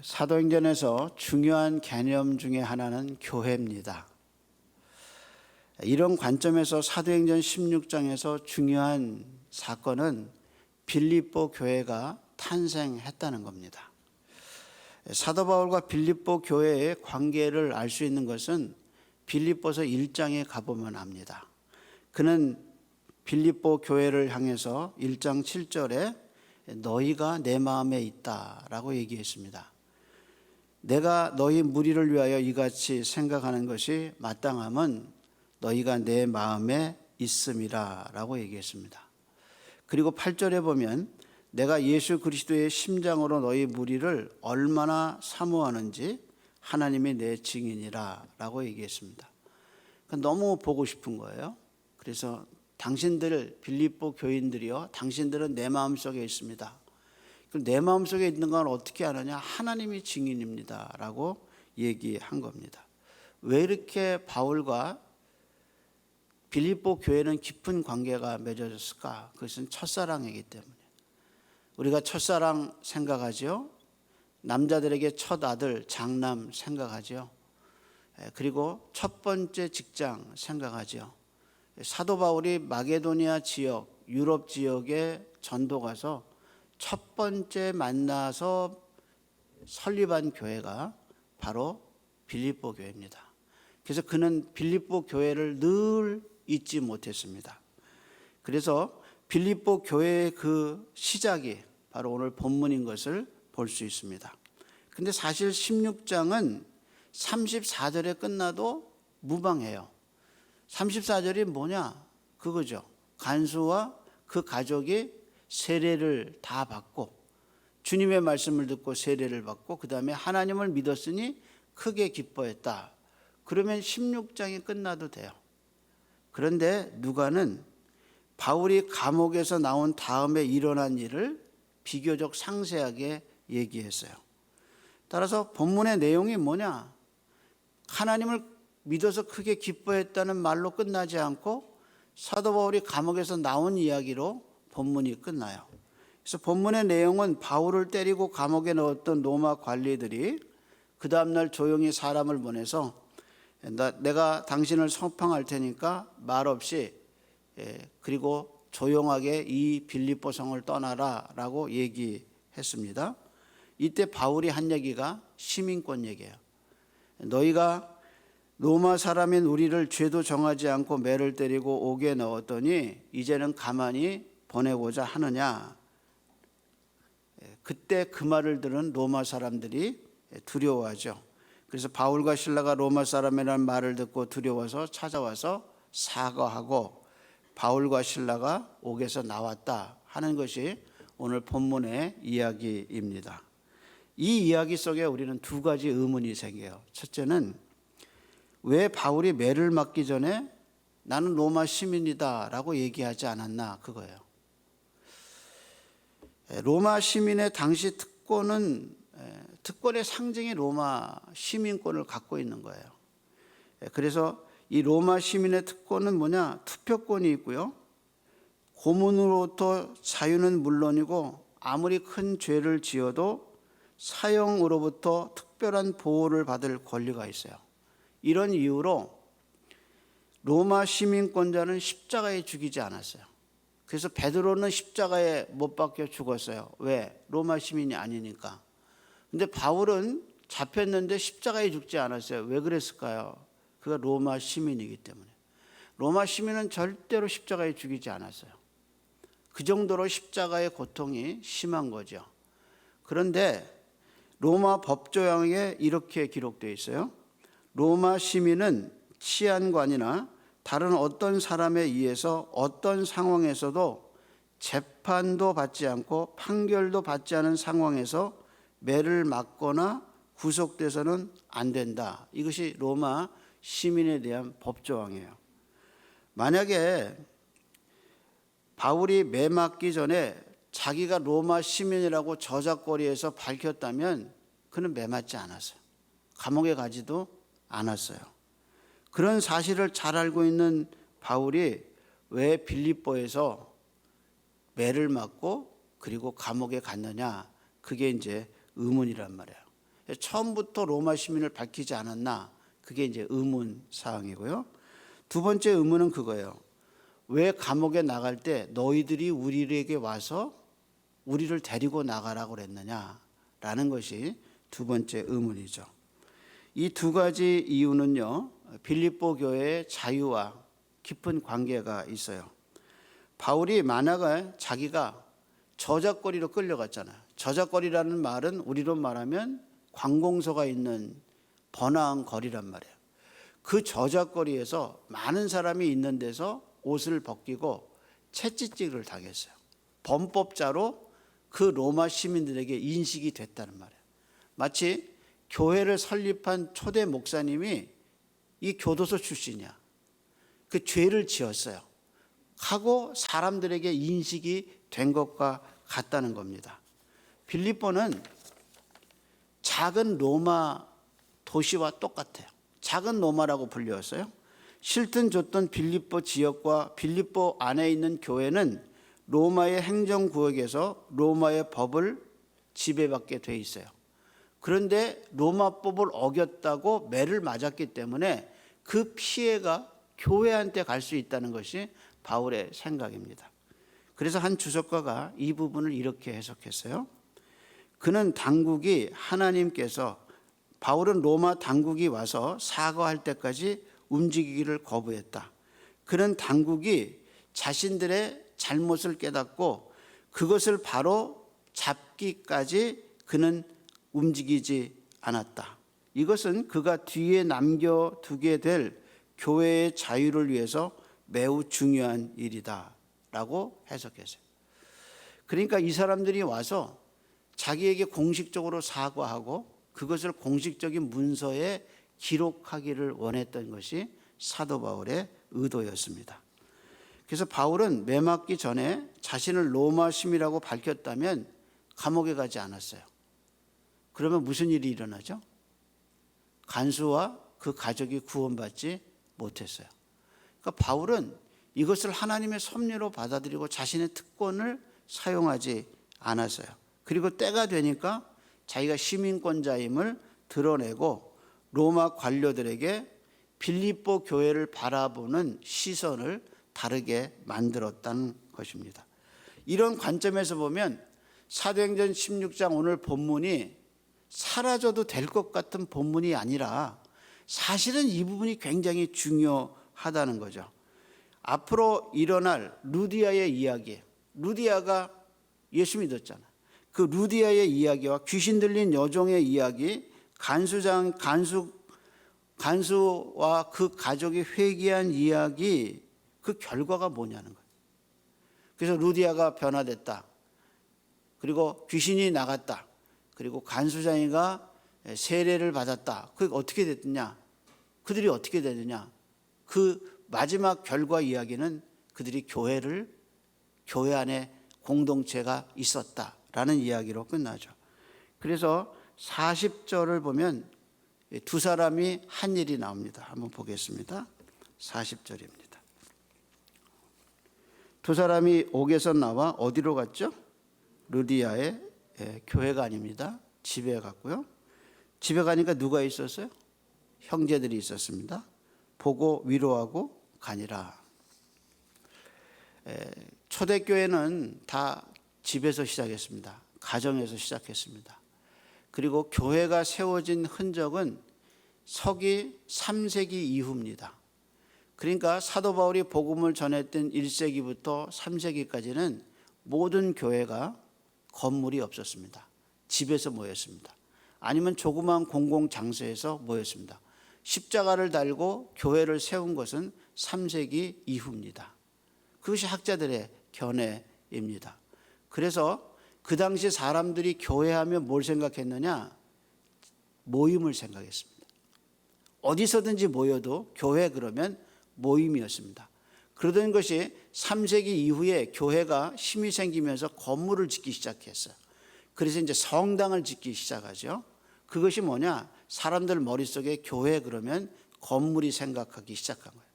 사도행전에서 중요한 개념 중에 하나는 교회입니다. 이런 관점에서 사도행전 16장에서 중요한 사건은 빌립보 교회가 탄생했다는 겁니다. 사도 바울과 빌립보 교회의 관계를 알 수 있는 것은 빌립보서 1장에 가보면 압니다. 그는 빌립보 교회를 향해서 1장 7절에 너희가 내 마음에 있다라고 얘기했습니다. 내가 너희 무리를 위하여 이같이 생각하는 것이 마땅함은 너희가 내 마음에 있음이라 라고 얘기했습니다. 그리고 8절에 보면 내가 예수 그리스도의 심장으로 너희 무리를 얼마나 사모하는지 하나님이 내 증인이라 라고 얘기했습니다. 너무 보고 싶은 거예요. 그래서 당신들 빌립보 교인들이요, 당신들은 내 마음속에 있습니다. 그럼 내 마음속에 있는 건 어떻게 아느냐? 하나님이 증인입니다 라고 얘기한 겁니다. 왜 이렇게 바울과 빌립보 교회는 깊은 관계가 맺어졌을까? 그것은 첫사랑이기 때문에. 우리가 첫사랑 생각하죠. 남자들에게 첫 아들 장남 생각하죠. 그리고 첫 번째 직장 생각하죠. 사도 바울이 마게도니아 지역, 유럽 지역에 전도 가서 첫 번째 만나서 설립한 교회가 바로 빌립보 교회입니다. 그래서 그는 빌립보 교회를 늘 잊지 못했습니다. 그래서 빌립보 교회의 그 시작이 바로 오늘 본문인 것을 볼 수 있습니다. 근데 사실 16장은 34절에 끝나도 무방해요. 34절이 뭐냐? 그거죠. 간수와 그 가족이 세례를 다 받고 주님의 말씀을 듣고 세례를 받고 그 다음에 하나님을 믿었으니 크게 기뻐했다. 그러면 16장이 끝나도 돼요. 그런데 누가는 바울이 감옥에서 나온 다음에 일어난 일을 비교적 상세하게 얘기했어요. 따라서 본문의 내용이 뭐냐? 하나님을 믿어서 크게 기뻐했다는 말로 끝나지 않고 사도 바울이 감옥에서 나온 이야기로 본문이 끝나요. 그래서 본문의 내용은 바울을 때리고 감옥에 넣었던 로마 관리들이 그 다음날 조용히 사람을 보내서 내가 당신을 석방할 테니까 말 없이 그리고 조용하게 이 빌립보 성을 떠나라 라고 얘기했습니다. 이때 바울이 한 얘기가 시민권 얘기예요. 너희가 로마 사람인 우리를 죄도 정하지 않고 매를 때리고 옥에 넣었더니 이제는 가만히 보내고자 하느냐. 그때 그 말을 들은 로마 사람들이 두려워하죠. 그래서 바울과 실라가 로마 사람이라는 말을 듣고 두려워서 찾아와서 사과하고 바울과 실라가 옥에서 나왔다 하는 것이 오늘 본문의 이야기입니다. 이 이야기 속에 우리는 두 가지 의문이 생겨요. 첫째는 왜 바울이 매를 맞기 전에 나는 로마 시민이다 라고 얘기하지 않았나, 그거예요. 로마 시민의 당시 특권의 상징이 로마 시민권을 갖고 있는 거예요. 그래서 이 로마 시민의 특권은 뭐냐? 투표권이 있고요. 고문으로부터 자유는 물론이고 아무리 큰 죄를 지어도 사형으로부터 특별한 보호를 받을 권리가 있어요. 이런 이유로 로마 시민권자는 십자가에 죽이지 않았어요. 그래서 베드로는 십자가에 못 박혀 죽었어요. 왜? 로마 시민이 아니니까. 근데 바울은 잡혔는데 십자가에 죽지 않았어요. 왜 그랬을까요? 그가 로마 시민이기 때문에. 로마 시민은 절대로 십자가에 죽이지 않았어요. 그 정도로 십자가의 고통이 심한 거죠. 그런데 로마 법조항에 이렇게 기록되어 있어요. 로마 시민은 치안관이나 다른 어떤 사람에 의해서 어떤 상황에서도 재판도 받지 않고 판결도 받지 않은 상황에서 매를 맞거나 구속돼서는 안 된다. 이것이 로마 시민에 대한 법조항이에요. 만약에 바울이 매 맞기 전에 자기가 로마 시민이라고 저작거리에서 밝혔다면 그는 매 맞지 않았어요. 감옥에 가지도 않았어요. 그런 사실을 잘 알고 있는 바울이 왜 빌립보에서 매를 맞고 그리고 감옥에 갔느냐? 그게 이제 의문이란 말이에요. 처음부터 로마 시민을 밝히지 않았나? 그게 이제 의문 사항이고요. 두 번째 의문은 그거예요. 왜 감옥에 나갈 때 너희들이 우리에게 와서 우리를 데리고 나가라고 그랬느냐라는 것이 두 번째 의문이죠. 이 두 가지 이유는요, 빌립보 교회의 자유와 깊은 관계가 있어요. 바울이 만화가 자기가 저작거리로 끌려갔잖아요. 저작거리라는 말은 우리로 말하면 관공서가 있는 번화한 거리란 말이에요. 그 저작거리에서 많은 사람이 있는 데서 옷을 벗기고 채찍질을 당했어요. 범법자로 그 로마 시민들에게 인식이 됐다는 말이에요. 마치 교회를 설립한 초대 목사님이 이 교도소 출신이야. 그 죄를 지었어요. 하고 사람들에게 인식이 된 것과 같다는 겁니다. 빌립보는 작은 로마 도시와 똑같아요. 작은 로마라고 불렸어요. 실든 줬던 빌립보 지역과 빌립보 안에 있는 교회는 로마의 행정구역에서 로마의 법을 지배받게 돼 있어요. 그런데 로마법을 어겼다고 매를 맞았기 때문에 그 피해가 교회한테 갈 수 있다는 것이 바울의 생각입니다. 그래서 한 주석가가 이 부분을 이렇게 해석했어요. 그는 당국이 하나님께서 바울은 로마 당국이 와서 사과할 때까지 움직이기를 거부했다. 그는 당국이 자신들의 잘못을 깨닫고 그것을 바로 잡기까지 그는 움직이지 않았다. 이것은 그가 뒤에 남겨두게 될 교회의 자유를 위해서 매우 중요한 일이다 라고 해석했어요. 그러니까 이 사람들이 와서 자기에게 공식적으로 사과하고 그것을 공식적인 문서에 기록하기를 원했던 것이 사도 바울의 의도였습니다. 그래서 바울은 매 맞기 전에 자신을 로마 시민이라고 밝혔다면 감옥에 가지 않았어요. 그러면 무슨 일이 일어나죠? 간수와 그 가족이 구원받지 못했어요. 그러니까 바울은 이것을 하나님의 섭리로 받아들이고 자신의 특권을 사용하지 않았어요. 그리고 때가 되니까 자기가 시민권자임을 드러내고 로마 관료들에게 빌립보 교회를 바라보는 시선을 다르게 만들었다는 것입니다. 이런 관점에서 보면 사도행전 16장 오늘 본문이 사라져도 될 것 같은 본문이 아니라 사실은 이 부분이 굉장히 중요하다는 거죠. 앞으로 일어날 루디아의 이야기, 루디아가 예수 믿었잖아. 그 루디아의 이야기와 귀신 들린 여종의 이야기, 간수와 그 가족이 회개한 이야기, 그 결과가 뭐냐는 거예요. 그래서 루디아가 변화됐다. 그리고 귀신이 나갔다. 그리고 간수장이가 세례를 받았다. 그게 어떻게 됐느냐? 그들이 어떻게 되느냐? 그 마지막 결과 이야기는 그들이 교회 안에 공동체가 있었다라는 이야기로 끝나죠. 그래서 40절을 보면 두 사람이 한 일이 나옵니다. 한번 보겠습니다. 40절입니다. 두 사람이 옥에서 나와 어디로 갔죠? 루디아의 교회가 아닙니다. 집에 갔고요. 집에 가니까 누가 있었어요? 형제들이 있었습니다. 보고 위로하고 가니라. 초대교회는 다 집에서 시작했습니다. 가정에서 시작했습니다. 그리고 교회가 세워진 흔적은 서기 3세기 이후입니다. 그러니까 사도 바울이 복음을 전했던 1세기부터 3세기까지는 모든 교회가 건물이 없었습니다. 집에서 모였습니다. 아니면 조그마한 공공장소에서 모였습니다. 십자가를 달고 교회를 세운 것은 3세기 이후입니다. 그것이 학자들의 견해입니다. 그래서 그 당시 사람들이 교회하면 뭘 생각했느냐? 모임을 생각했습니다. 어디서든지 모여도 교회 그러면 모임이었습니다. 그러던 것이 3세기 이후에 교회가 힘이 생기면서 건물을 짓기 시작했어요. 그래서 이제 성당을 짓기 시작하죠. 그것이 뭐냐? 사람들 머릿속에 교회 그러면 건물이 생각하기 시작한 거예요.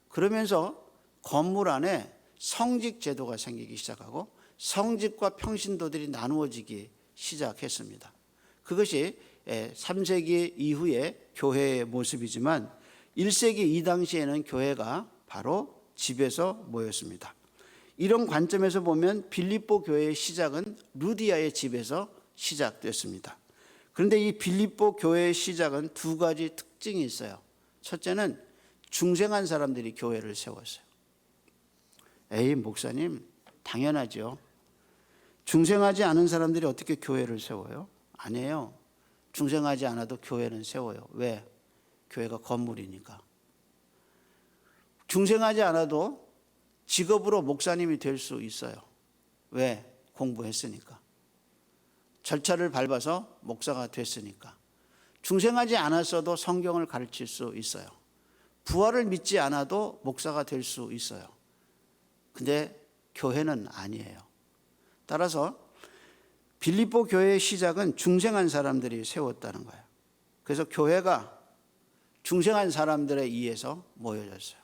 그러면서 건물 안에 성직 제도가 생기기 시작하고 성직과 평신도들이 나누어지기 시작했습니다. 그것이 3세기 이후의 교회의 모습이지만 1세기 이 당시에는 교회가 바로 집에서 모였습니다. 이런 관점에서 보면 빌립보 교회의 시작은 루디아의 집에서 시작됐습니다. 그런데 이 빌립보 교회의 시작은 두 가지 특징이 있어요. 첫째는 중생한 사람들이 교회를 세웠어요. 에이, 목사님, 당연하죠. 중생하지 않은 사람들이 어떻게 교회를 세워요? 아니에요. 중생하지 않아도 교회는 세워요. 왜? 교회가 건물이니까. 중생하지 않아도 직업으로 목사님이 될 수 있어요. 왜? 공부했으니까. 절차를 밟아서 목사가 됐으니까. 중생하지 않았어도 성경을 가르칠 수 있어요. 부활을 믿지 않아도 목사가 될 수 있어요. 근데 교회는 아니에요. 따라서 빌립보 교회의 시작은 중생한 사람들이 세웠다는 거예요. 그래서 교회가 중생한 사람들에 의해서 모여졌어요.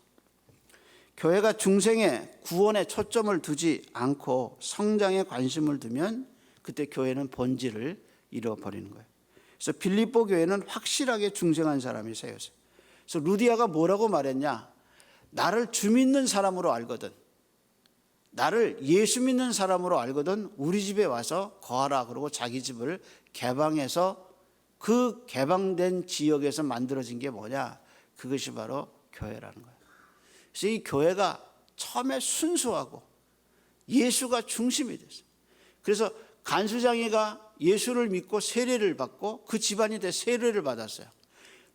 교회가 중생의 구원에 초점을 두지 않고 성장에 관심을 두면 그때 교회는 본질을 잃어버리는 거예요. 그래서 빌립보 교회는 확실하게 중생한 사람이 세웠어요. 그래서 루디아가 뭐라고 말했냐? 나를 주 믿는 사람으로 알거든, 나를 예수 믿는 사람으로 알거든 우리 집에 와서 거하라. 그러고 자기 집을 개방해서 그 개방된 지역에서 만들어진 게 뭐냐? 그것이 바로 교회라는 거예요. 그래서 이 교회가 처음에 순수하고 예수가 중심이 됐어요. 그래서 간수장이가 예수를 믿고 세례를 받고 그 집안이 다 세례를 받았어요.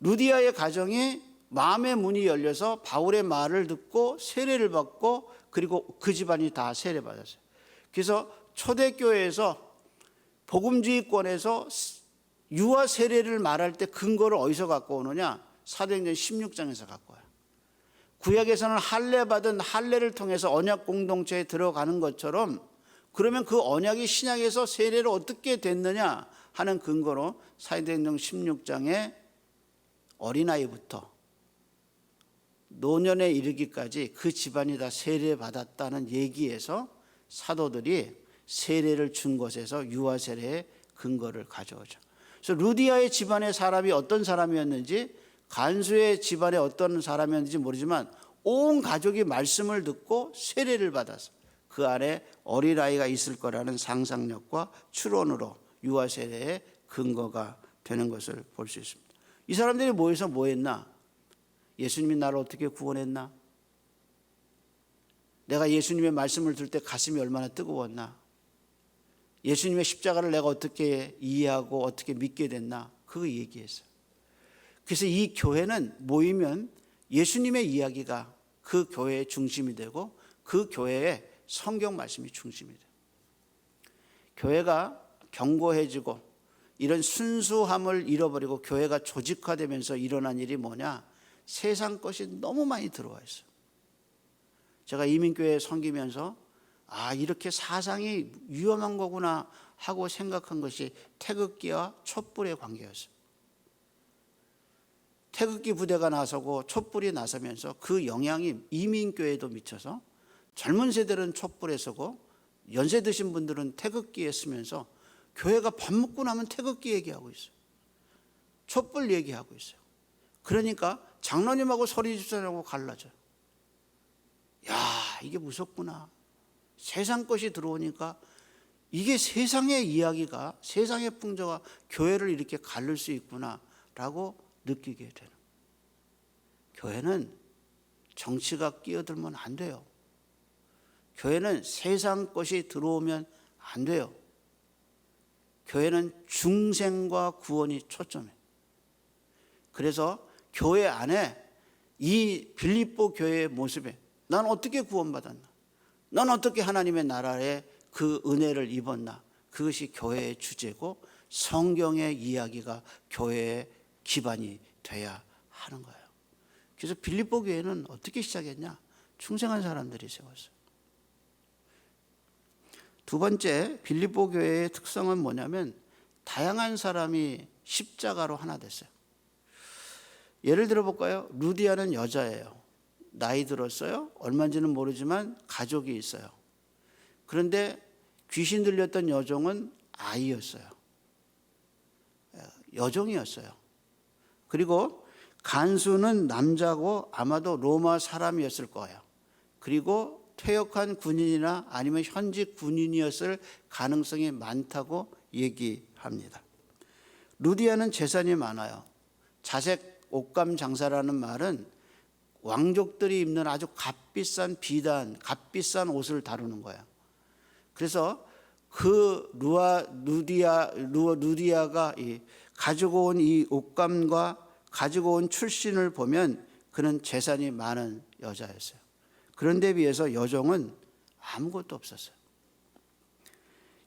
루디아의 가정이 마음의 문이 열려서 바울의 말을 듣고 세례를 받고 그리고 그 집안이 다 세례 받았어요. 그래서 초대교회에서 복음주의권에서 유아 세례를 말할 때 근거를 어디서 갖고 오느냐? 사도행전 16장에서 갖고 와요. 구약에서는 할례 받은 할례를 통해서 언약 공동체에 들어가는 것처럼, 그러면 그 언약이 신약에서 세례로 어떻게 됐느냐 하는 근거로 사도행전 16장에 어린아이부터 노년에 이르기까지 그 집안이 다 세례받았다는 얘기에서 사도들이 세례를 준 것에서 유아 세례의 근거를 가져오죠. 그래서 루디아의 집안의 사람이 어떤 사람이었는지, 간수의 집안의 어떤 사람이었는지 모르지만 온 가족이 말씀을 듣고 세례를 받아서 그 안에 어린아이가 있을 거라는 상상력과 추론으로 유아 세례의 근거가 되는 것을 볼 수 있습니다. 이 사람들이 모여서 뭐 했나? 예수님이 나를 어떻게 구원했나? 내가 예수님의 말씀을 들을 때 가슴이 얼마나 뜨거웠나? 예수님의 십자가를 내가 어떻게 이해하고 어떻게 믿게 됐나? 그거 얘기했어요. 그래서 이 교회는 모이면 예수님의 이야기가 그 교회의 중심이 되고 그 교회의 성경 말씀이 중심이 돼요. 교회가 견고해지고 이런 순수함을 잃어버리고 교회가 조직화되면서 일어난 일이 뭐냐? 세상 것이 너무 많이 들어와 있어요. 제가 이민교회에 섬기면서 이렇게 사상이 위험한 거구나 하고 생각한 것이 태극기와 촛불의 관계였어요. 태극기 부대가 나서고 촛불이 나서면서 그 영향이 이민교회에도 미쳐서 젊은 세대는 촛불에 서고 연세 드신 분들은 태극기에 쓰면서 교회가 밥 먹고 나면 태극기 얘기하고 있어요. 촛불 얘기하고 있어요. 그러니까 장로님하고 서리집사님하고 갈라져요. 야, 이게 무섭구나. 세상 것이 들어오니까 이게 세상의 이야기가, 세상의 풍조가 교회를 이렇게 가를 수 있구나라고 느끼게 되는. 교회는 정치가 끼어들면 안 돼요. 교회는 세상 것이 들어오면 안 돼요. 교회는 중생과 구원이 초점이에요. 그래서 교회 안에 이 빌립보 교회의 모습에 난 어떻게 구원받았나? 난 어떻게 하나님의 나라에 그 은혜를 입었나? 그것이 교회의 주제고 성경의 이야기가 교회의 기반이 돼야 하는 거예요. 그래서 빌립보 교회는 어떻게 시작했냐? 중생한 사람들이 세웠어요. 두 번째, 빌립보 교회의 특성은 뭐냐면 다양한 사람이 십자가로 하나 됐어요. 예를 들어 볼까요? 루디아는 여자예요. 나이 들었어요. 얼마인지는 모르지만 가족이 있어요. 그런데 귀신 들렸던 여종은 아이였어요. 여종이었어요. 그리고 간수는 남자고 아마도 로마 사람이었을 거예요. 그리고 퇴역한 군인이나 아니면 현직 군인이었을 가능성이 많다고 얘기합니다. 루디아는 재산이 많아요. 자색 옷감 장사라는 말은 왕족들이 입는 아주 값비싼 비단, 값비싼 옷을 다루는 거예요. 그래서 그 루디아가 가지고 온 이 옷감과 가지고 온 출신을 보면 그는 재산이 많은 여자였어요. 그런데 비해서 여종은 아무것도 없었어요.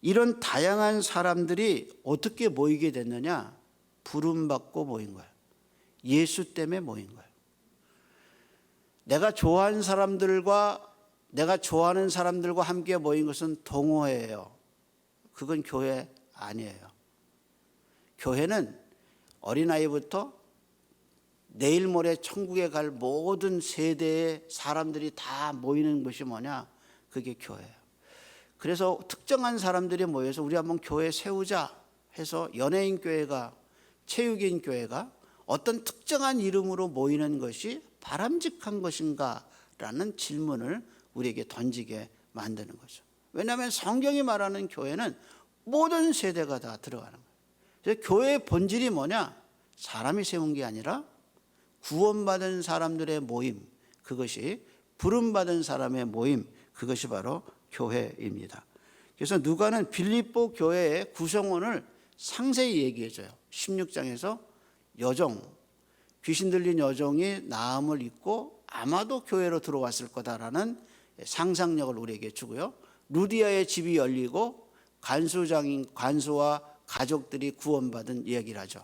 이런 다양한 사람들이 어떻게 모이게 됐느냐? 부름받고 모인 거예요. 예수 때문에 모인 거예요. 내가 좋아하는 사람들과 함께 모인 것은 동호회예요. 그건 교회 아니에요. 교회는 어린아이부터 내일 모레 천국에 갈 모든 세대의 사람들이 다 모이는 것이 뭐냐? 그게 교회예요. 그래서 특정한 사람들이 모여서 우리 한번 교회 세우자 해서 연예인 교회가, 체육인 교회가 어떤 특정한 이름으로 모이는 것이 바람직한 것인가? 라는 질문을 우리에게 던지게 만드는 거죠. 왜냐하면 성경이 말하는 교회는 모든 세대가 다 들어가는 거예요. 그래서 교회의 본질이 뭐냐? 사람이 세운 게 아니라 구원받은 사람들의 모임, 그것이 부름받은 사람의 모임, 그것이 바로 교회입니다. 그래서 누가는 빌립보 교회의 구성원을 상세히 얘기해줘요. 16장에서 여종, 귀신 들린 여종이 나음을 입고 아마도 교회로 들어왔을 거다라는 상상력을 우리에게 주고요. 루디아의 집이 열리고 간수와 가족들이 구원받은 이야기를 하죠.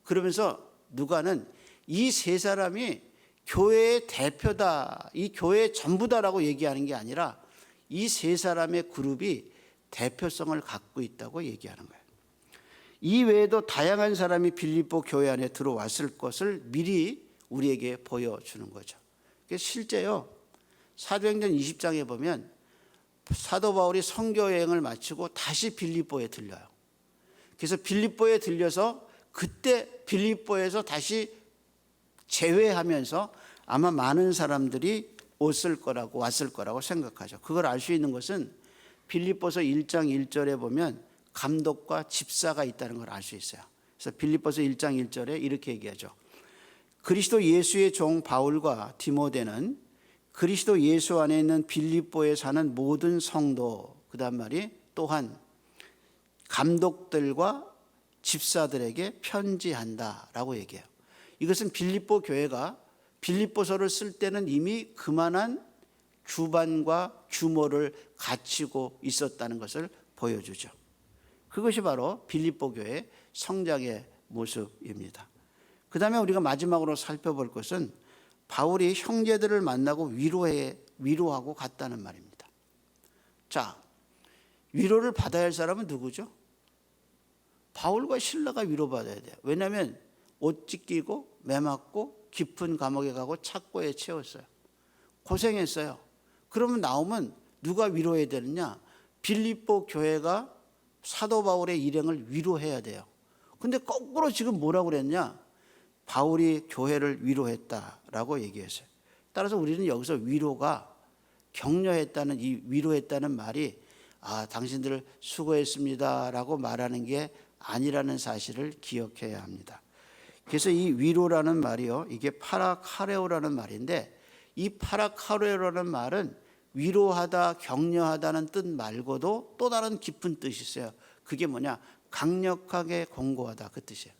그러면서 누가는 이 세 사람이 교회의 대표다, 이 교회의 전부다라고 얘기하는 게 아니라 이 세 사람의 그룹이 대표성을 갖고 있다고 얘기하는 거예요. 이 외에도 다양한 사람이 빌립보 교회 안에 들어왔을 것을 미리 우리에게 보여주는 거죠. 실제요, 사도행전 20장에 보면 사도 바울이 선교 여행을 마치고 다시 빌립보에 들려요. 그래서 빌립보에 들려서 그때 빌립보에서 다시 재회하면서 아마 많은 사람들이 왔을 거라고 생각하죠. 그걸 알 수 있는 것은 빌립보서 1장 1절에 보면 감독과 집사가 있다는 걸 알 수 있어요. 그래서 빌립보서 1장 1절에 이렇게 얘기하죠. 그리스도 예수의 종 바울과 디모데는 그리스도 예수 안에 있는 빌립보에 사는 모든 성도, 그 다음 말이 또한 감독들과 집사들에게 편지한다라고 얘기해요. 이것은 빌립보 교회가 빌립보서를 쓸 때는 이미 그만한 주반과 규모를 갖추고 있었다는 것을 보여주죠. 그것이 바로 빌립보 교회의 성장의 모습입니다. 그 다음에 우리가 마지막으로 살펴볼 것은 바울이 형제들을 만나고 위로하고 갔다는 말입니다. 자, 위로를 받아야 할 사람은 누구죠? 바울과 실라가 위로받아야 돼요. 왜냐하면 옷 찢기고 매맞고 깊은 감옥에 가고 착고에 채웠어요. 고생했어요. 그러면 나오면 누가 위로해야 되느냐? 빌립보 교회가 사도 바울의 일행을 위로해야 돼요. 근데 거꾸로 지금 뭐라고 그랬냐? 바울이 교회를 위로했다라고 얘기했어요. 따라서 우리는 여기서 위로가 격려했다는, 이 위로했다는 말이 당신들 수고했습니다라고 말하는 게 아니라는 사실을 기억해야 합니다. 그래서 이 위로라는 말이요, 이게 파라카레오라는 말인데, 이 파라카레오라는 말은 위로하다, 격려하다는 뜻 말고도 또 다른 깊은 뜻이 있어요. 그게 뭐냐? 강력하게 권고하다, 그 뜻이에요.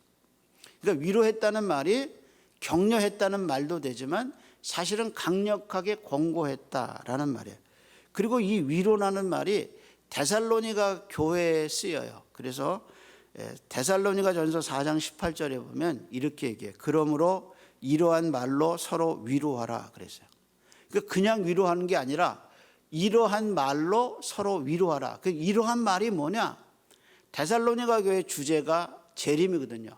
그러니까 위로했다는 말이 격려했다는 말도 되지만 사실은 강력하게 권고했다라는 말이에요. 그리고 이 위로라는 말이 데살로니가 교회에 쓰여요. 그래서 데살로니가 전서 4장 18절에 보면 이렇게 얘기해요. 그러므로 이러한 말로 서로 위로하라 그랬어요. 그러니까 그냥 위로하는 게 아니라 이러한 말로 서로 위로하라. 그 이러한 말이 뭐냐? 데살로니가 교회 주제가 재림이거든요.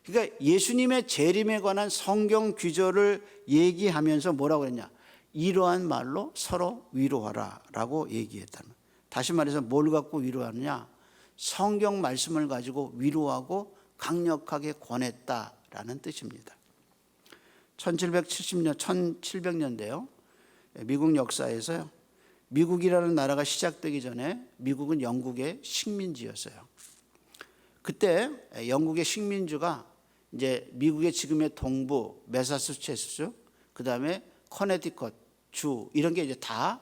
그러니까 예수님의 재림에 관한 성경 규절을 얘기하면서 뭐라고 그랬냐? 이러한 말로 서로 위로하라 라고 얘기했다는 거예요. 다시 말해서 뭘 갖고 위로하느냐? 성경 말씀을 가지고 위로하고 강력하게 권했다라는 뜻입니다. 1700년대요. 미국 역사에서요. 미국이라는 나라가 시작되기 전에 미국은 영국의 식민지였어요. 그때 영국의 식민주가 이제 미국의 지금의 동부 매사추세츠, 그다음에 커네티컷 주 이런 게 이제 다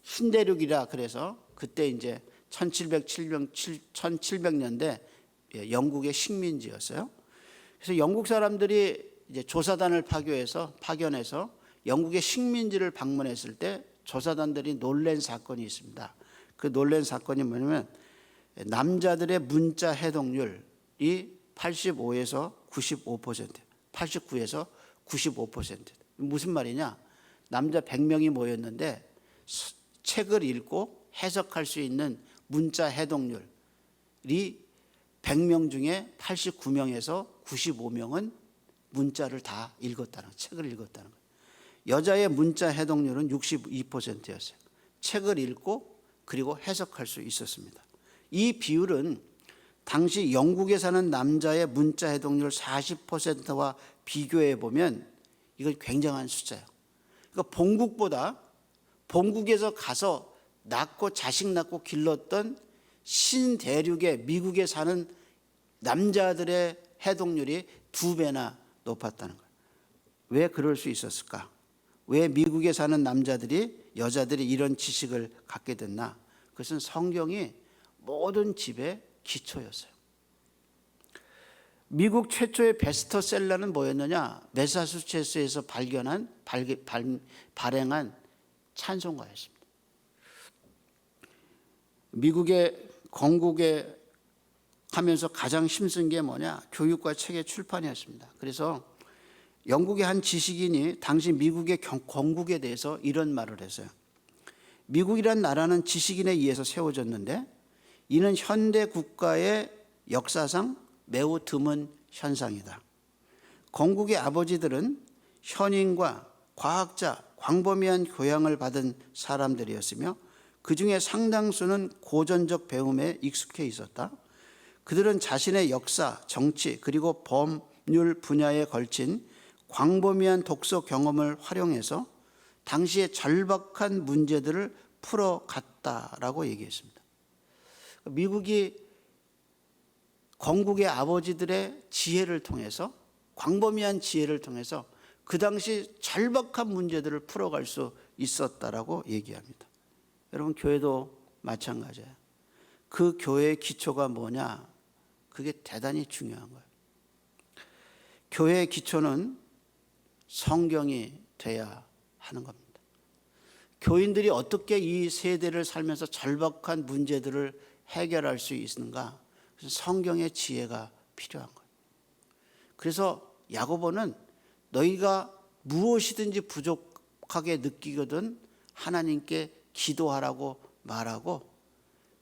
신대륙이라 그래서 그때 이제 1700년대 영국의 식민지였어요. 그래서 영국 사람들이 이제 조사단을 파견해서 영국의 식민지를 방문했을 때 조사단들이 놀란 사건이 있습니다. 그 놀란 사건이 뭐냐면 남자들의 문자 해독률이 85에서 95%, 89에서 95%. 무슨 말이냐? 남자 100명이 모였는데 책을 읽고 해석할 수 있는 문자 해독률이 100명 중에 89명에서 95명은 문자를 다 읽었다는, 책을 읽었다는 거예요. 여자의 문자 해독률은 62%였어요. 책을 읽고 그리고 해석할 수 있었습니다. 이 비율은 당시 영국에 사는 남자의 문자 해독률 40%와 비교해 보면 이건 굉장한 숫자예요. 그러니까 본국에서 가서 낳고 자식 낳고 길렀던 신대륙의 미국에 사는 남자들의 해독률이 2배나 높았다는 거예요. 왜 그럴 수 있었을까? 왜 미국에 사는 여자들이 이런 지식을 갖게 됐나? 그것은 성경이 모든 집의 기초였어요. 미국 최초의 베스트셀러는 뭐였느냐? 매사추세츠에서 발행한 찬송가였습니다. 미국의 건국에 하면서 가장 힘쓴 게 뭐냐? 교육과 책의 출판이었습니다. 그래서 영국의 한 지식인이 당시 미국의 건국에 대해서 이런 말을 했어요. 미국이란 나라는 지식인에 의해서 세워졌는데 이는 현대 국가의 역사상 매우 드문 현상이다. 건국의 아버지들은 현인과 과학자, 광범위한 교양을 받은 사람들이었으며 그 중에 상당수는 고전적 배움에 익숙해 있었다. 그들은 자신의 역사, 정치, 그리고 법률 분야에 걸친 광범위한 독서 경험을 활용해서 당시의 절박한 문제들을 풀어갔다라고 얘기했습니다. 미국이 건국의 아버지들의 지혜를 통해서, 광범위한 지혜를 통해서 그 당시 절박한 문제들을 풀어갈 수 있었다라고 얘기합니다. 여러분, 교회도 마찬가지예요. 그 교회의 기초가 뭐냐? 그게 대단히 중요한 거예요. 교회의 기초는 성경이 돼야 하는 겁니다. 교인들이 어떻게 이 세대를 살면서 절박한 문제들을 해결할 수 있는가? 성경의 지혜가 필요한 거예요. 그래서 야고보는 너희가 무엇이든지 부족하게 느끼거든 하나님께 기도하라고 말하고,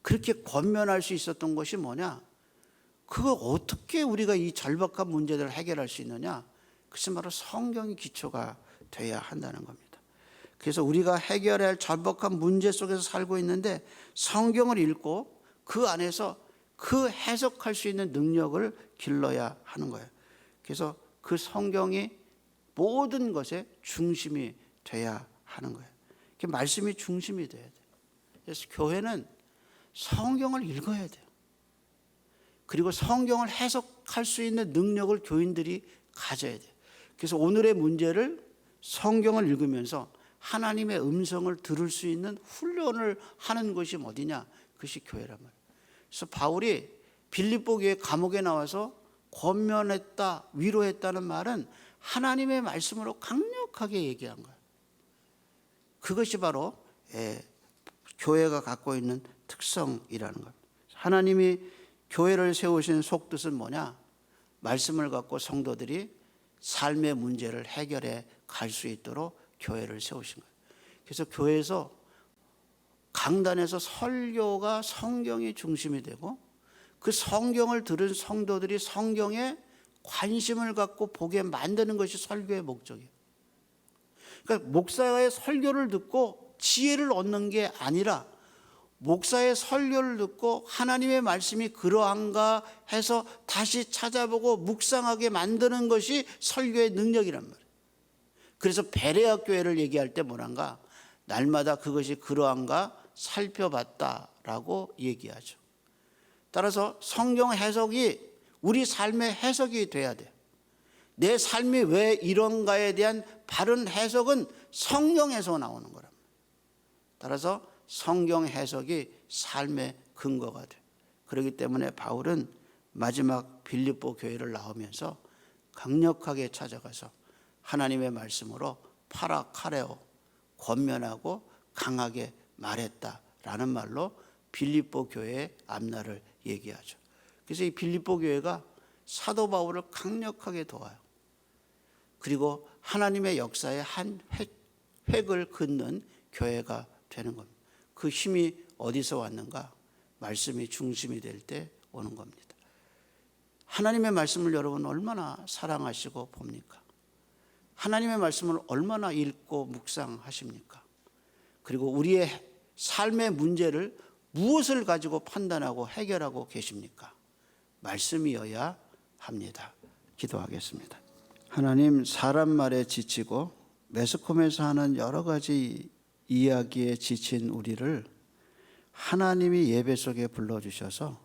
그렇게 권면할 수 있었던 것이 뭐냐? 그거 어떻게 우리가 이 절박한 문제들을 해결할 수 있느냐? 그것은 바로 성경이 기초가 돼야 한다는 겁니다. 그래서 우리가 해결해야 할 절박한 문제 속에서 살고 있는데 성경을 읽고 그 안에서 그 해석할 수 있는 능력을 길러야 하는 거예요. 그래서 그 성경이 모든 것의 중심이 돼야 하는 거예요. 그 말씀이 중심이 돼야 돼요. 그래서 교회는 성경을 읽어야 돼요. 그리고 성경을 해석할 수 있는 능력을 교인들이 가져야 돼요. 그래서 오늘의 문제를 성경을 읽으면서 하나님의 음성을 들을 수 있는 훈련을 하는 것이 어디냐? 그것이 교회란 말이에요. 그래서 바울이 빌립보 교회 감옥에 나와서 권면했다, 위로했다는 말은 하나님의 말씀으로 강력하게 얘기한 거예요. 그것이 바로 교회가 갖고 있는 특성이라는 겁니다. 하나님이 교회를 세우신 속뜻은 뭐냐? 말씀을 갖고 성도들이 삶의 문제를 해결해 갈 수 있도록 교회를 세우신 거예요. 그래서 교회에서 강단에서 설교가 성경이 중심이 되고 그 성경을 들은 성도들이 성경에 관심을 갖고 보게 만드는 것이 설교의 목적이에요. 그러니까 목사의 설교를 듣고 지혜를 얻는 게 아니라 목사의 설교를 듣고 하나님의 말씀이 그러한가 해서 다시 찾아보고 묵상하게 만드는 것이 설교의 능력이란 말이에요. 그래서 베레아 교회를 얘기할 때 뭐란가? 날마다 그것이 그러한가 살펴봤다라고 얘기하죠. 따라서 성경 해석이 우리 삶의 해석이 돼야 돼요. 내 삶이 왜 이런가에 대한 바른 해석은 성경에서 나오는 거랍니다. 따라서 성경 해석이 삶의 근거가 돼요. 그렇기 때문에 바울은 마지막 빌립보 교회를 나오면서 강력하게 찾아가서 하나님의 말씀으로 파라카레오, 권면하고 강하게 말했다라는 말로 빌립보 교회의 앞날을 얘기하죠. 그래서 이 빌립보 교회가 사도 바울을 강력하게 도와요. 그리고 하나님의 역사에 한 획을 긋는 교회가 되는 겁니다. 그 힘이 어디서 왔는가? 말씀이 중심이 될 때 오는 겁니다. 하나님의 말씀을 여러분 얼마나 사랑하시고 봅니까? 하나님의 말씀을 얼마나 읽고 묵상하십니까? 그리고 우리의 삶의 문제를 무엇을 가지고 판단하고 해결하고 계십니까? 말씀이어야 합니다. 기도하겠습니다. 하나님, 사람 말에 지치고 매스컴에서 하는 여러 가지 이야기에 지친 우리를 하나님이 예배 속에 불러주셔서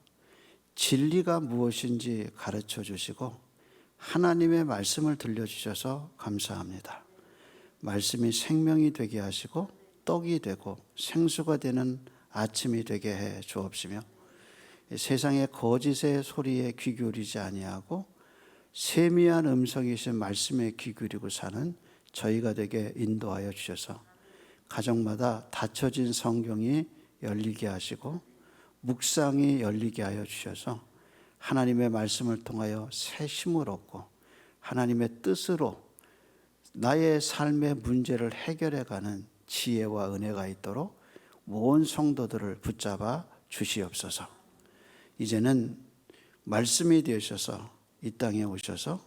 진리가 무엇인지 가르쳐 주시고 하나님의 말씀을 들려주셔서 감사합니다. 말씀이 생명이 되게 하시고 떡이 되고 생수가 되는 아침이 되게 해 주옵시며 세상의 거짓의 소리에 귀 기울이지 아니하고 세미한 음성이신 말씀에 귀 기울이고 사는 저희가 되게 인도하여 주셔서 가정마다 닫혀진 성경이 열리게 하시고 묵상이 열리게 하여 주셔서 하나님의 말씀을 통하여 새 힘을 얻고 하나님의 뜻으로 나의 삶의 문제를 해결해가는 지혜와 은혜가 있도록 온 성도들을 붙잡아 주시옵소서. 이제는 말씀이 되셔서 이 땅에 오셔서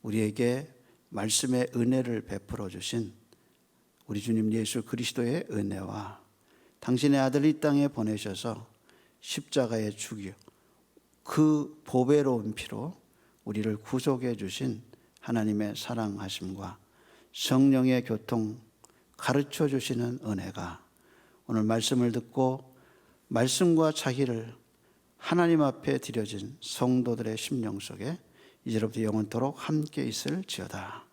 우리에게 말씀의 은혜를 베풀어 주신 우리 주님 예수 그리스도의 은혜와 당신의 아들 이 땅에 보내셔서 십자가에 죽여 그 보배로운 피로 우리를 구속해 주신 하나님의 사랑하심과 성령의 교통 가르쳐 주시는 은혜가 오늘 말씀을 듣고 말씀과 자기를 하나님 앞에 드려진 성도들의 심령 속에 이제로부터 영원토록 함께 있을지어다.